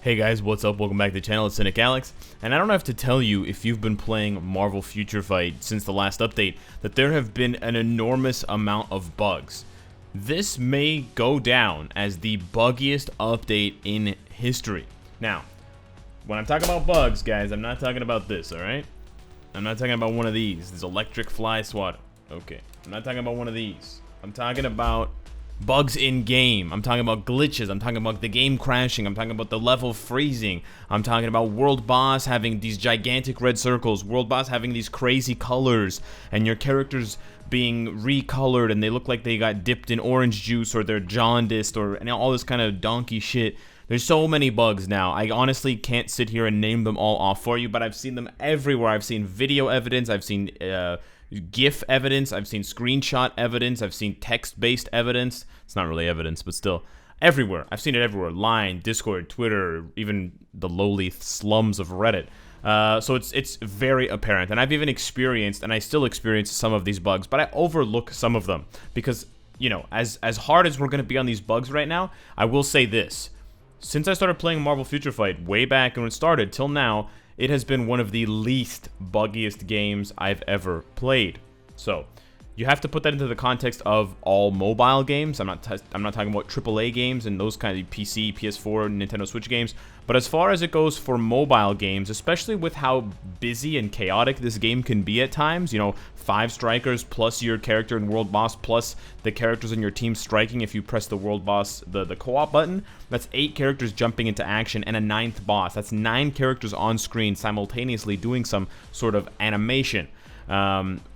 Hey guys, what's up? Welcome back to the channel. It's Cynicalex, and I don't have to tell you, if you've been playing Marvel Future Fight since the last update, that there have been an enormous amount of bugs. This may go down as the buggiest update in history. Now, when I'm talking about bugs, guys, I'm not talking about this, alright? I'm not talking about one of these. This electric fly swatter. Okay. I'm not talking about one of these. I'm talking about bugs in game. I'm talking about glitches. I'm talking about the game crashing. I'm talking about the level freezing. I'm talking about world boss having these gigantic red circles, world boss having these crazy colors, and your characters being recolored and they look like they got dipped in orange juice or they're jaundiced and all this kind of donkey shit. There's so many bugs now. I honestly can't sit here and name them all off for you, but I've seen them everywhere. I've seen video evidence. I've seen GIF evidence, I've seen screenshot evidence, I've seen text-based evidence. It's not really evidence, but still. Everywhere. I've seen it everywhere. Line, Discord, Twitter, even the lowly slums of Reddit. So it's very apparent. And I've even experienced, and I still experience some of these bugs, but I overlook some of them. Because, you know, as hard as we're going to be on these bugs right now, I will say this. Since I started playing Marvel Future Fight way back when it started till now, it has been one of the least buggiest games I've ever played. So, you have to put that into the context of all mobile games. I'm not talking about AAA games and those kind of PC, PS4, Nintendo Switch games. But as far as it goes for mobile games, especially with how busy and chaotic this game can be at times, you know, 5 strikers plus your character and world boss plus the characters in your team striking if you press the world boss, the co-op button. That's 8 characters jumping into action and a 9th boss. That's 9 characters on screen simultaneously doing some sort of animation.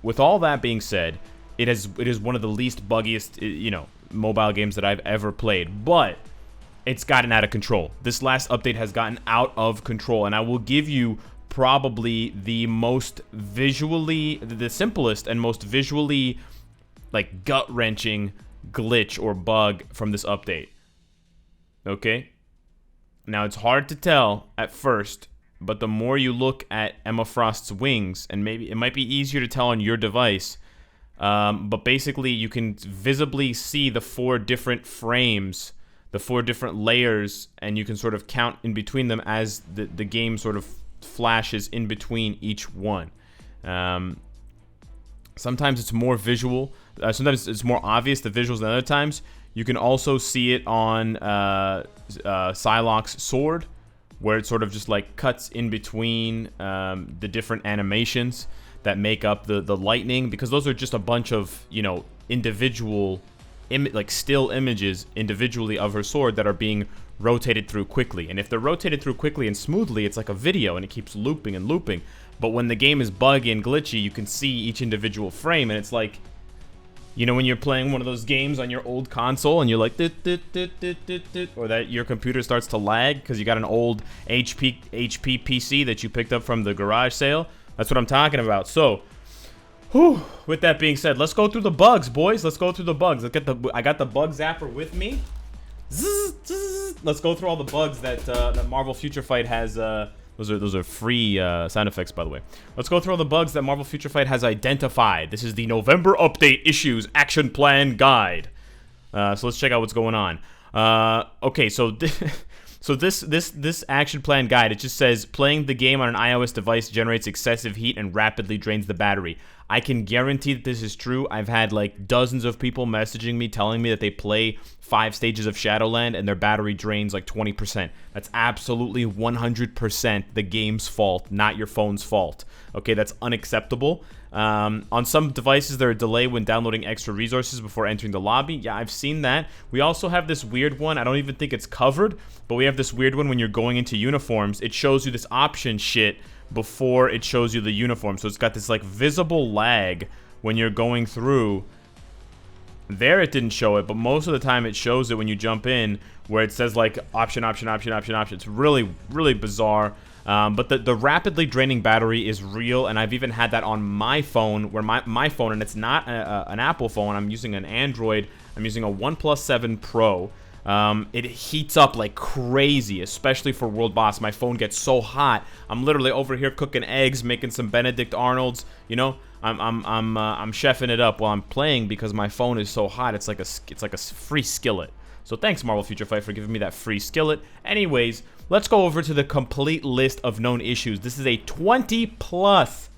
With all that being said, it is one of the least buggiest, you know, mobile games that I've ever played, but it's gotten out of control. This last update has gotten out of control, and I will give you probably the most visually, the simplest and most visually, like, gut-wrenching glitch or bug from this update. Okay? Now, it's hard to tell at first, but the more you look at Emma Frost's wings, and maybe it might be easier to tell on your device, but basically you can visibly see the 4 different frames, the 4 different layers, and you can sort of count in between them as the game sort of flashes in between each one. Sometimes it's more visual, sometimes it's more obvious, the visuals, than other times. You can also see it on Psylocke's sword, where it sort of just like cuts in between the different animations that make up the lightning, because those are just a bunch of, you know, individual like still images individually of her sword that are being rotated through quickly. And if they're rotated through quickly and smoothly, it's like a video and it keeps looping and looping. But when the game is buggy and glitchy, you can see each individual frame, and it's like, you know, when you're playing one of those games on your old console and you're like, or that your computer starts to lag because you got an old HP PC that you picked up from the garage sale. That's what I'm talking about. So, with that being said, let's go through the bugs, boys. Let's go through the bugs. I got the bug zapper with me. Let's go through all the bugs that Marvel Future Fight has. Those are free sound effects, by the way. Let's go through all the bugs that Marvel Future Fight has identified. This is the November Update Issues Action Plan Guide. So let's check out what's going on. Okay, so this action plan guide, it just says playing the game on an iOS device generates excessive heat and rapidly drains the battery. I can guarantee that this is true. I've had like dozens of people messaging me telling me that they play 5 stages of Shadowland and their battery drains like 20%. That's absolutely 100% the game's fault, not your phone's fault. Okay, that's unacceptable. On some devices, there are a delay when downloading extra resources before entering the lobby. Yeah, I've seen that. We also have this weird one. I don't even think it's covered, but we have this weird one when you're going into uniforms. It shows you this option shit before it shows you the uniform. So it's got this like visible lag when you're going through. There it didn't show it, but most of the time it shows it when you jump in, where it says like option. It's really, really bizarre. But the rapidly draining battery is real, and I've even had that on my phone, where my phone, and it's not an Apple phone, I'm using an Android, I'm using a OnePlus 7 Pro. It heats up like crazy, especially for World Boss. My phone gets so hot. I'm literally over here cooking eggs, making some Benedict Arnolds, you know? I'm chefing it up while I'm playing because my phone is so hot. It's like a free skillet. So thanks, Marvel Future Fight, for giving me that free skillet. Anyways, let's go over to the complete list of known issues. This is a 20+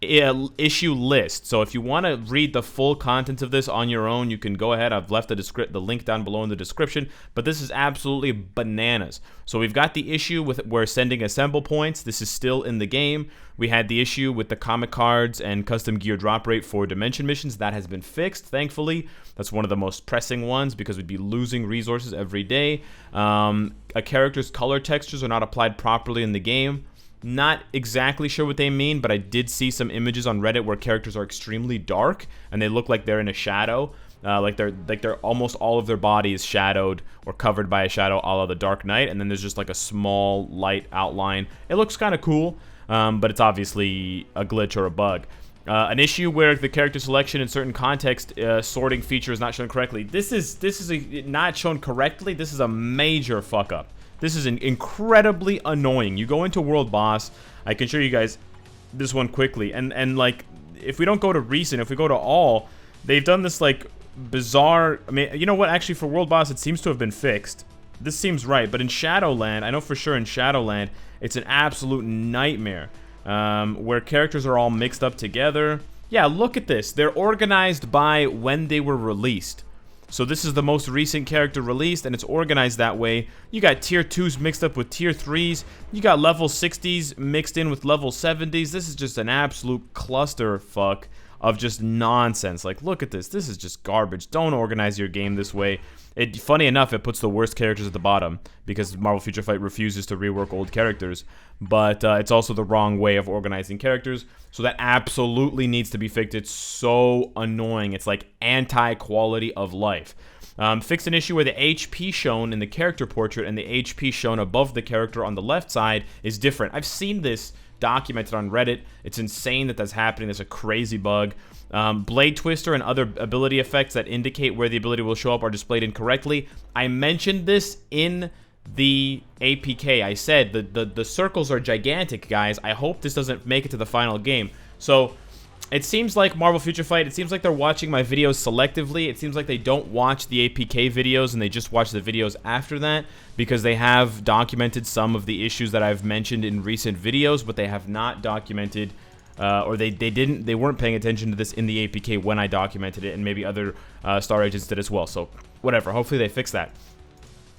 issue list. So if you want to read the full contents of this on your own, you can go ahead. I've left the link down below in the description, but this is absolutely bananas. So we've got the issue with where sending assemble points. This is still in the game. We had the issue with the comic cards and custom gear drop rate for dimension missions. That has been fixed, thankfully. That's one of the most pressing ones because we'd be losing resources every day. A character's color textures are not applied properly in the game. Not exactly sure what they mean, but I did see some images on Reddit where characters are extremely dark and they look like they're in a shadow, like they're almost all of their body is shadowed or covered by a shadow, a la the Dark Knight, and then there's just like a small light outline. It looks kind of cool, but it's obviously a glitch or a bug. An issue where the character selection in certain context sorting feature is not shown correctly. This is not shown correctly. This is a major fuck up. This is incredibly annoying. You go into World Boss. I can show you guys this one quickly. And like, if we don't go to recent, if we go to all, they've done this like bizarre. I mean, you know what? Actually, for World Boss, it seems to have been fixed. This seems right. But in Shadowland, I know for sure in Shadowland, it's an absolute nightmare. Where characters are all mixed up together. Yeah, look at this. They're organized by when they were released. So this is the most recent character released, and it's organized that way. You got tier 2s mixed up with tier 3s. You got level 60s mixed in with level 70s. This is just an absolute clusterfuck of just nonsense. Like, look at this. This is just garbage. Don't organize your game this way. Funny enough, it puts the worst characters at the bottom because Marvel Future Fight refuses to rework old characters. But it's also the wrong way of organizing characters. So that absolutely needs to be fixed. It's so annoying. It's like anti-quality of life. Fix an issue where the HP shown in the character portrait and the HP shown above the character on the left side is different. I've seen this documented on Reddit. It's insane that that's happening. That's a crazy bug. Blade Twister and other ability effects that indicate where the ability will show up are displayed incorrectly. I mentioned this in the APK. I said the circles are gigantic, guys. I hope this doesn't make it to the final game. So it seems like Marvel Future Fight, it seems like they're watching my videos selectively. It seems like they don't watch the APK videos and they just watch the videos after that because they have documented some of the issues that I've mentioned in recent videos, but they have not documented or they weren't paying attention to this in the APK when I documented it, and maybe other Star Agents did as well. So whatever, hopefully they fix that.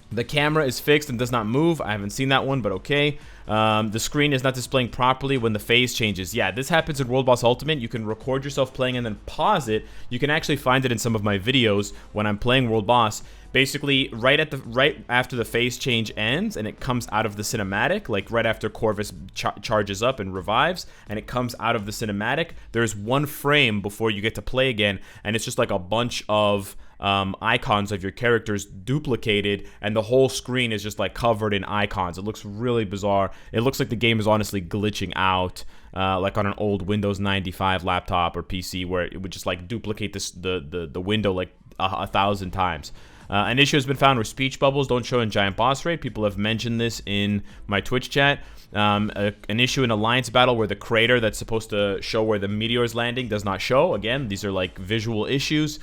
The camera is fixed and does not move. I haven't seen that one, but okay. The screen is not displaying properly when the phase changes. Yeah, this happens in World Boss Ultimate. You can record yourself playing and then pause it. You can actually find it in some of my videos when I'm playing World Boss. Basically, right after the phase change ends and it comes out of the cinematic, like right after Corvus charges up and revives, and it comes out of the cinematic, there's one frame before you get to play again, and it's just like a bunch of icons of your characters duplicated, and the whole screen is just like covered in icons. It looks really bizarre. It looks like the game is honestly glitching out, like on an old Windows 95 laptop or PC, where it would just like duplicate the window like 1,000 times. An issue has been found where speech bubbles don't show in giant boss raid. People have mentioned this in my Twitch chat. An issue in Alliance Battle where the crater that's supposed to show where the meteor is landing does not show. Again, these are like visual issues.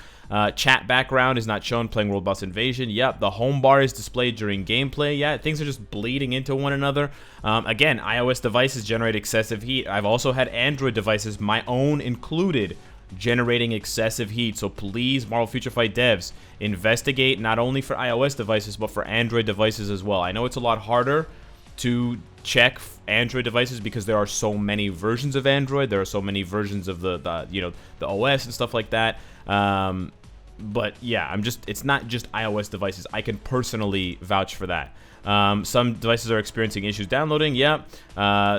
Chat background is not shown playing World Boss Invasion. Yep, the home bar is displayed during gameplay. Yeah, things are just bleeding into one another. Again, iOS devices generate excessive heat. I've also had Android devices, my own included, generating excessive heat. So please, Marvel Future Fight devs, investigate not only for iOS devices but for Android devices as well. I know it's a lot harder to check Android devices because there are so many versions of Android. There are so many versions of the OS and stuff like that. But yeah, it's not just iOS devices. I can personally vouch for that. Some devices are experiencing issues downloading. Yep.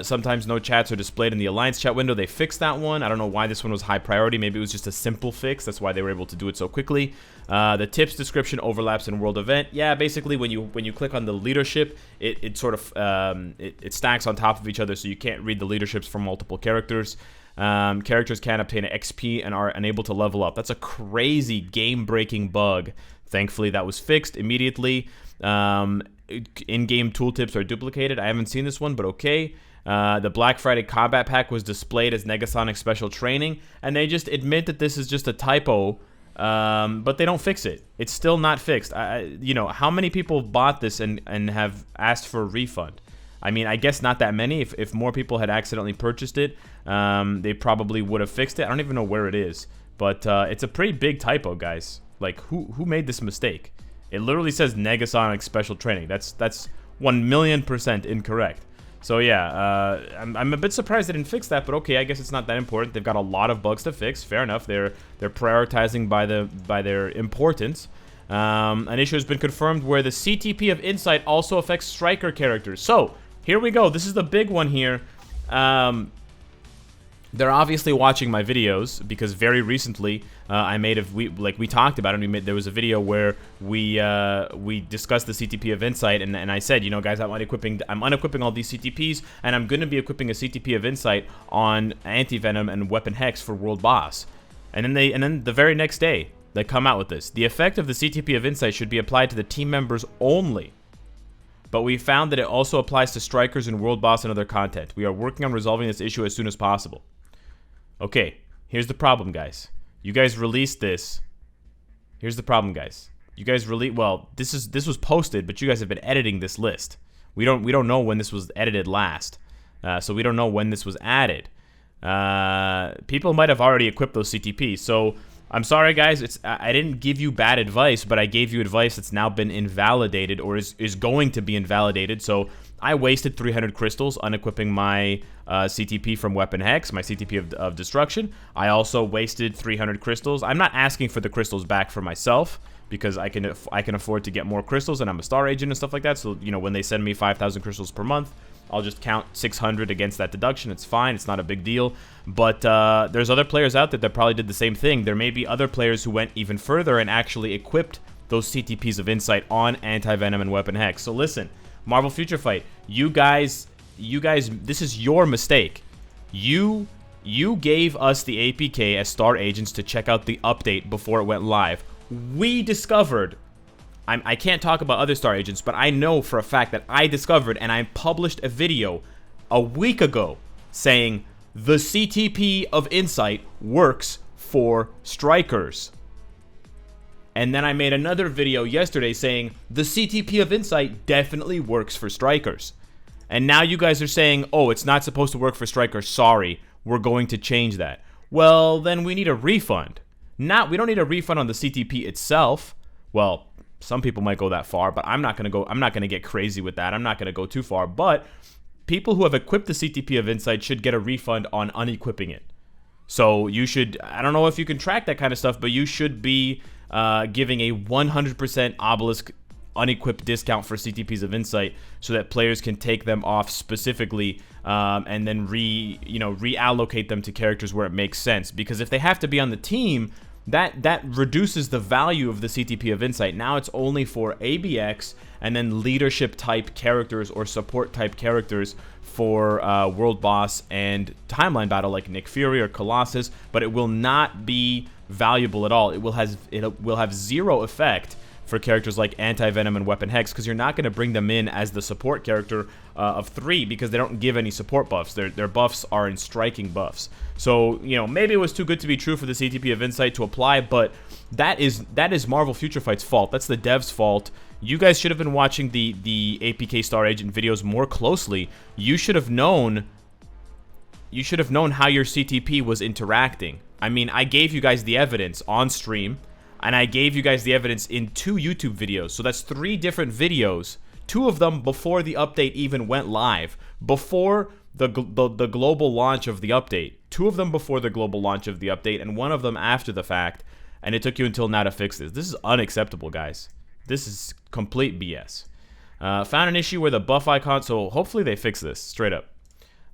Sometimes no chats are displayed in the Alliance chat window. They fixed that one. I don't know why this one was high priority. Maybe it was just a simple fix. That's why they were able to do it so quickly. The tips description overlaps in World Event. Yeah, basically when you click on the leadership, it sort of it stacks on top of each other, so you can't read the leaderships from multiple characters. Characters can't obtain XP and are unable to level up. That's a crazy game-breaking bug. Thankfully, that was fixed immediately. In-game tooltips are duplicated. I haven't seen this one, but okay. The Black Friday Combat Pack was displayed as Negasonic Special Training, and they just admit that this is just a typo but they don't fix it. It's still not fixed. You know, how many people bought this and have asked for a refund? I mean, I guess not that many. If more people had accidentally purchased it, they probably would have fixed it. I don't even know where it is, but it's a pretty big typo, guys. Like, who made this mistake? It literally says Negasonic Special Training. That's 1,000,000% incorrect. So yeah, I'm a bit surprised they didn't fix that, but okay, I guess it's not that important. They've got a lot of bugs to fix. Fair enough. They're prioritizing by their importance. An issue has been confirmed where the CTP of Insight also affects striker characters. So here we go. This is the big one here. They're obviously watching my videos because very recently I made we talked about it. There was a video where we discussed the CTP of Insight, and I said, you know, guys, I'm unequipping all these CTPs, and I'm going to be equipping a CTP of Insight on Anti-Venom and Weapon Hex for World Boss. And then the very next day they come out with this. The effect of the CTP of Insight should be applied to the team members only, but we found that it also applies to strikers in World Boss and other content. We are working on resolving this issue as soon as possible. Okay, here's the problem, guys. You guys released this. Here's the problem, guys. You guys well, this was posted, but you guys have been editing this list. We don't know when this was edited last, so we don't know when this was added. People might have already equipped those CTPs. So I'm sorry, guys. I didn't give you bad advice, but I gave you advice that's now been invalidated or is going to be invalidated. So I wasted 300 crystals unequipping my CTP from Weapon Hex, my CTP of Destruction. I also wasted 300 crystals. I'm not asking for the crystals back for myself because I can afford to get more crystals, and I'm a star agent and stuff like that. So, you know, when they send me 5,000 crystals per month, I'll just count 600 against that deduction. It's fine. It's not a big deal. But there's other players out there that probably did the same thing. There may be other players who went even further and actually equipped those CTPs of Insight on Anti-Venom and Weapon Hex. So listen, Marvel Future Fight, you guys, this is your mistake. You gave us the APK as star agents to check out the update before it went live. We discovered, I can't talk about other star agents, but I know for a fact that I discovered, and I published a video a week ago saying the CTP of Insight works for strikers. And then I made another video yesterday saying the CTP of Insight definitely works for strikers. And now you guys are saying, oh, it's not supposed to work for strikers. Sorry, we're going to change that. Well, then we need a refund. We don't need a refund on the CTP itself. Well, some people might go that far, but I'm not going to get crazy with that. I'm not going to go too far. But people who have equipped the CTP of Insight should get a refund on unequipping it. So you should, I don't know if you can track that kind of stuff, but you should be giving a 100% obelisk unequipped discount for CTPs of Insight so that players can take them off specifically and then reallocate them to characters where it makes sense. Because if they have to be on the team, that reduces the value of the CTP of Insight. Now it's only for ABX and then leadership type characters or support type characters for World Boss and Timeline Battle like Nick Fury or Colossus, but it will not be valuable at all. It will have zero effect for characters like Anti-Venom and Weapon Hex because you're not going to bring them in as the support character of 3 because they don't give any support buffs. Their buffs are in striking buffs. So, you know, maybe it was too good to be true for the CTP of Insight to apply, but that is Marvel Future Fight's fault. That's the devs' fault. You guys should have been watching the APK Star Agent videos more closely. You should have known how your CTP was interacting. I mean, I gave you guys the evidence on stream, and I gave you guys the evidence in 2 YouTube videos. So that's 3 different videos, 2 of them before the update even went live, before the global launch of the update. 2 of them before the global launch of the update, and 1 of them after the fact, and it took you until now to fix this. This is unacceptable, guys. This is complete BS. Found an issue where the buff icon, so hopefully they fix this, straight up.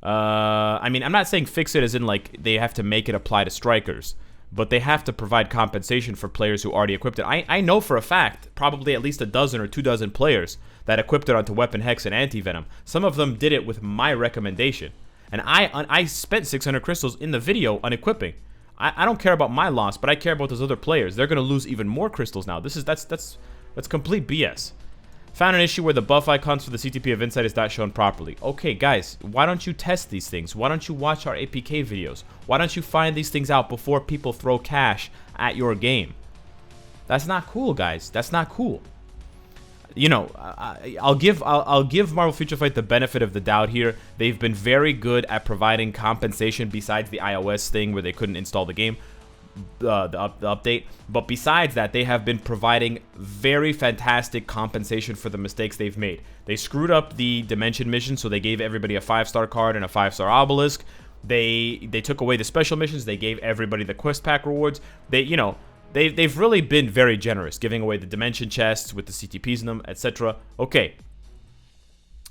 I mean, I'm not saying fix it as in like they have to make it apply to strikers, but they have to provide compensation for players who already equipped it. I know for a fact, probably at least a dozen or 2 dozen players that equipped it onto Weapon Hex and Anti-Venom. Some of them did it with my recommendation. And I spent 600 crystals in the video on equipping. I don't care about my loss, but I care about those other players. They're going to lose even more crystals now. That's complete BS. Found an issue where the buff icons for the CTP of Insight is not shown properly. Okay, guys, why don't you test these things? Why don't you watch our APK videos? Why don't you find these things out before people throw cash at your game? That's not cool, guys. That's not cool. You know, I'll give Marvel Future Fight the benefit of the doubt here. They've been very good at providing compensation besides the iOS thing where they couldn't install the game, the update. But besides that, they have been providing very fantastic compensation for the mistakes they've made. They screwed up the Dimension mission, so they gave everybody a 5-star card and a 5-star obelisk. They took away the special missions. They gave everybody the quest pack rewards. They've really been very generous, giving away the dimension chests with the CTPs in them, etc. Okay,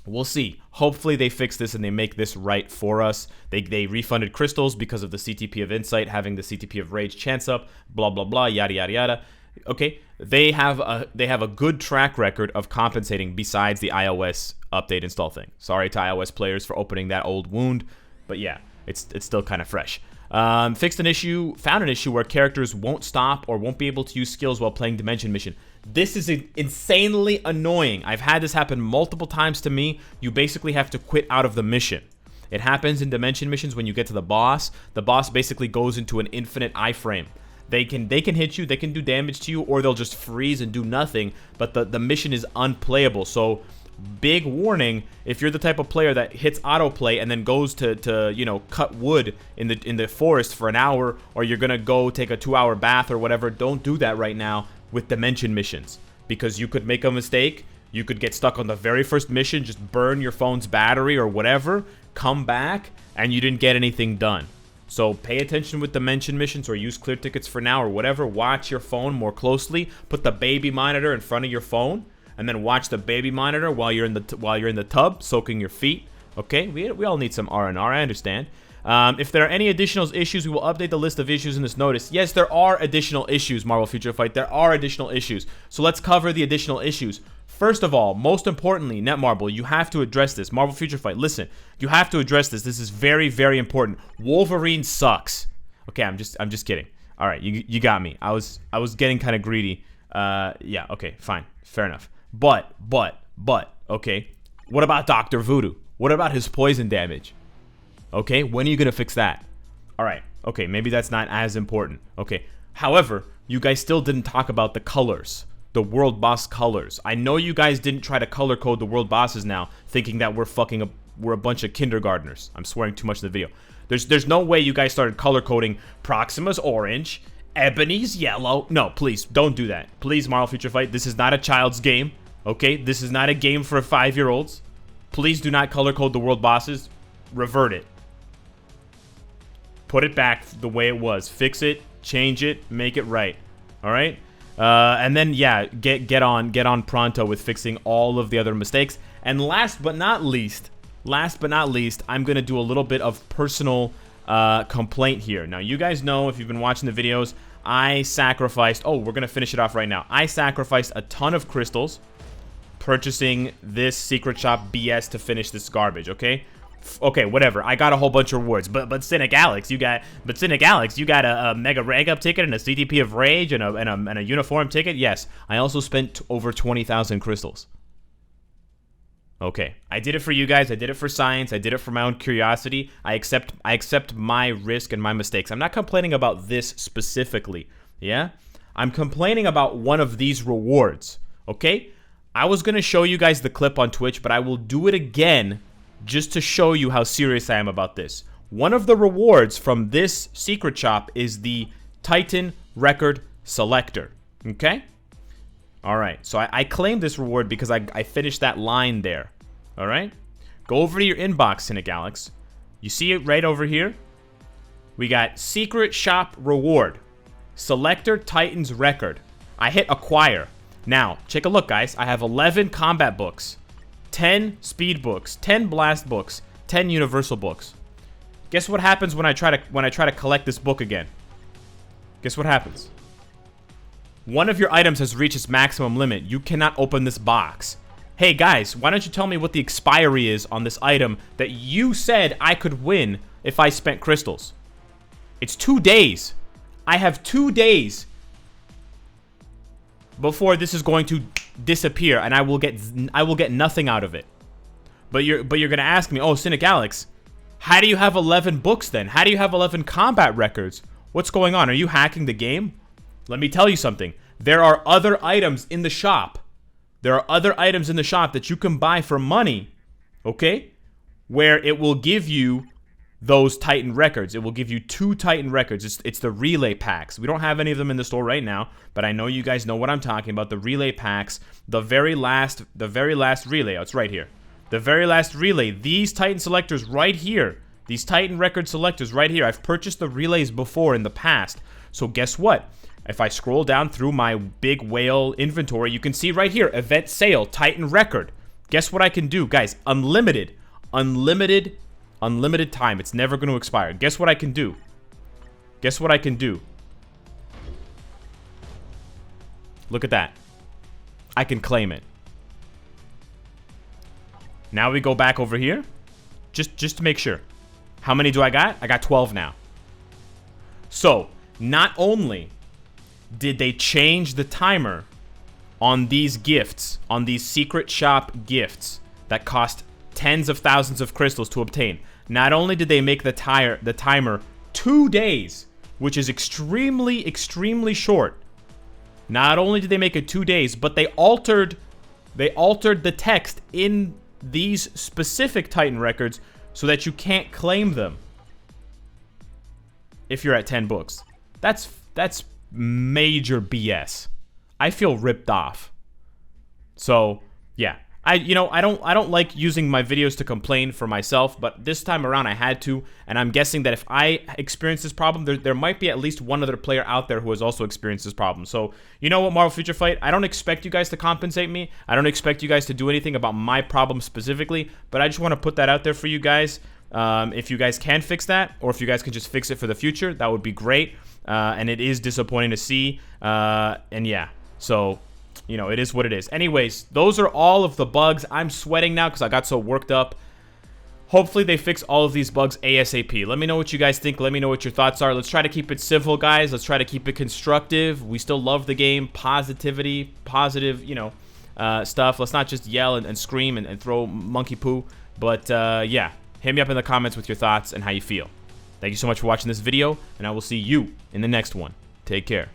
we'll see. Hopefully they fix this and they make this right for us. They refunded crystals because of the CTP of Insight having the CTP of Rage chance up, blah blah blah, yada yada yada. Okay, they have a good track record of compensating besides the iOS update install thing. Sorry to iOS players for opening that old wound, but yeah, it's still kind of fresh. Found an issue where characters won't stop or won't be able to use skills while playing Dimension Mission. This is insanely annoying. I've had this happen multiple times to me. You basically have to quit out of the mission. It happens in Dimension Missions when you get to the boss. The boss basically goes into an infinite iframe. They can hit you, they can do damage to you, or they'll just freeze and do nothing, but the mission is unplayable. So big warning, if you're the type of player that hits autoplay and then goes to you know, cut wood in the forest for an hour, or you're gonna go take a 2-hour bath or whatever, don't do that right now with Dimension missions, because you could make a mistake. You could get stuck on the very first mission, just burn your phone's battery or whatever, come back, and you didn't get anything done. So pay attention with Dimension missions, or use clear tickets for now or whatever. Watch your phone more closely. Put the baby monitor in front of your phone, and then watch the baby monitor while you're in the tub soaking your feet. Okay, we all need some R&R, I understand. If there are any additional issues, we will update the list of issues in this notice. Yes, there are additional issues, Marvel Future Fight. There are additional issues. So let's cover the additional issues. First of all, most importantly, Netmarble, you have to address this. Marvel Future Fight, listen, you have to address this. This is very, very important. Wolverine sucks. Okay, I'm just kidding. All right, you got me. I was getting kind of greedy. Yeah, okay, fine, fair enough. But, okay, what about Dr. Voodoo? What about his poison damage? Okay, when are you gonna fix that? All right, okay, maybe that's not as important. Okay, however, you guys still didn't talk about the colors, the world boss colors. I know you guys didn't try to color code the world bosses now, thinking that we're a bunch of kindergartners. I'm swearing too much in the video. There's no way you guys started color coding Proxima's orange, Ebony's yellow. No, please, don't do that. Please, Marvel Future Fight, this is not a child's game. Okay, this is not a game for 5-year-olds. Please do not color code the world bosses. Revert it. Put it back the way it was. Fix it, change it, make it right. All right? And then, yeah, get on pronto with fixing all of the other mistakes. And last but not least, I'm going to do a little bit of personal complaint here. Now, you guys know, if you've been watching the videos, I sacrificed... Oh, we're going to finish it off right now. I sacrificed a ton of crystals purchasing this secret shop BS to finish this garbage, okay? Okay, whatever. I got a whole bunch of rewards, but Cynicalex, you got a mega rank up ticket and a CTP of Rage and a uniform ticket. Yes, I also spent over 20,000 crystals. Okay, I did it for you guys. I did it for science. I did it for my own curiosity. I accept my risk and my mistakes. I'm not complaining about this specifically. Yeah, I'm complaining about one of these rewards. Okay, I was gonna show you guys the clip on Twitch, but I will do it again, just to show you how serious I am about this. One of the rewards from this secret shop is the Titan Record Selector. Okay? Alright, so I claimed this reward because I finished that line there. Alright? Go over to your inbox, Cynicalex. You see it right over here? We got Secret Shop Reward. Selector Titan's Record. I hit Acquire. Now, take a look, guys. I have 11 combat books. 10 speed books, 10 blast books, 10 universal books. Guess what happens when I try to collect this book again? Guess what happens? One of your items has reached its maximum limit. You cannot open this box. Hey guys, why don't you tell me what the expiry is on this item that you said I could win if I spent crystals? It's 2 days. I have 2 days before this is going to disappear, and I will get nothing out of it. But you're gonna ask me, oh, Cynicalex, how do you have 11 books then? How do you have 11 combat records? What's going on? Are you hacking the game? Let me tell you something. There are other items in the shop. There are other items in the shop that you can buy for money, okay? Where it will give you those Titan records. It will give you 2 Titan records. It's the relay packs. We don't have any of them in the store right now, but I know you guys know what I'm talking about. The relay packs, the very last relay. Oh, it's right here. The very last relay. These Titan selectors right here. These Titan record selectors right here. I've purchased the relays before in the past. So guess what? If I scroll down through my big whale inventory, you can see right here, event sale, Titan record. Guess what I can do, guys? Unlimited time. It's never going to expire. Guess what I can do? Guess what I can do? Look at that. I can claim it. Now we go back over here. Just to make sure. How many do I got? I got 12 now. So, not only did they change the timer on these gifts, on these secret shop gifts that cost tens of thousands of crystals to obtain, not only did they make the timer 2 days, which is extremely short. Not only did they make it 2 days, but they altered the text in these specific Titan records so that you can't claim them if you're at 10 books. That's major BS. I feel ripped off. So, yeah. I don't like using my videos to complain for myself, but this time around I had to, and I'm guessing that if I experience this problem, there might be at least one other player out there who has also experienced this problem. So, you know what, Marvel Future Fight? I don't expect you guys to compensate me. I don't expect you guys to do anything about my problem specifically, but I just want to put that out there for you guys. If you guys can fix that, or if you guys can just fix it for the future, that would be great. And it is disappointing to see, and yeah, so... You know, it is what it is. Anyways, those are all of the bugs. I'm sweating now because I got so worked up. Hopefully they fix all of these bugs ASAP. Let me know what you guys think. Let me know what your thoughts are. Let's try to keep it civil, guys. Let's try to keep it constructive. We still love the game. Positivity, positive, you know, stuff. Let's not just yell and scream and throw monkey poo. But, yeah, hit me up in the comments with your thoughts and how you feel. Thank you so much for watching this video, and I will see you in the next one. Take care.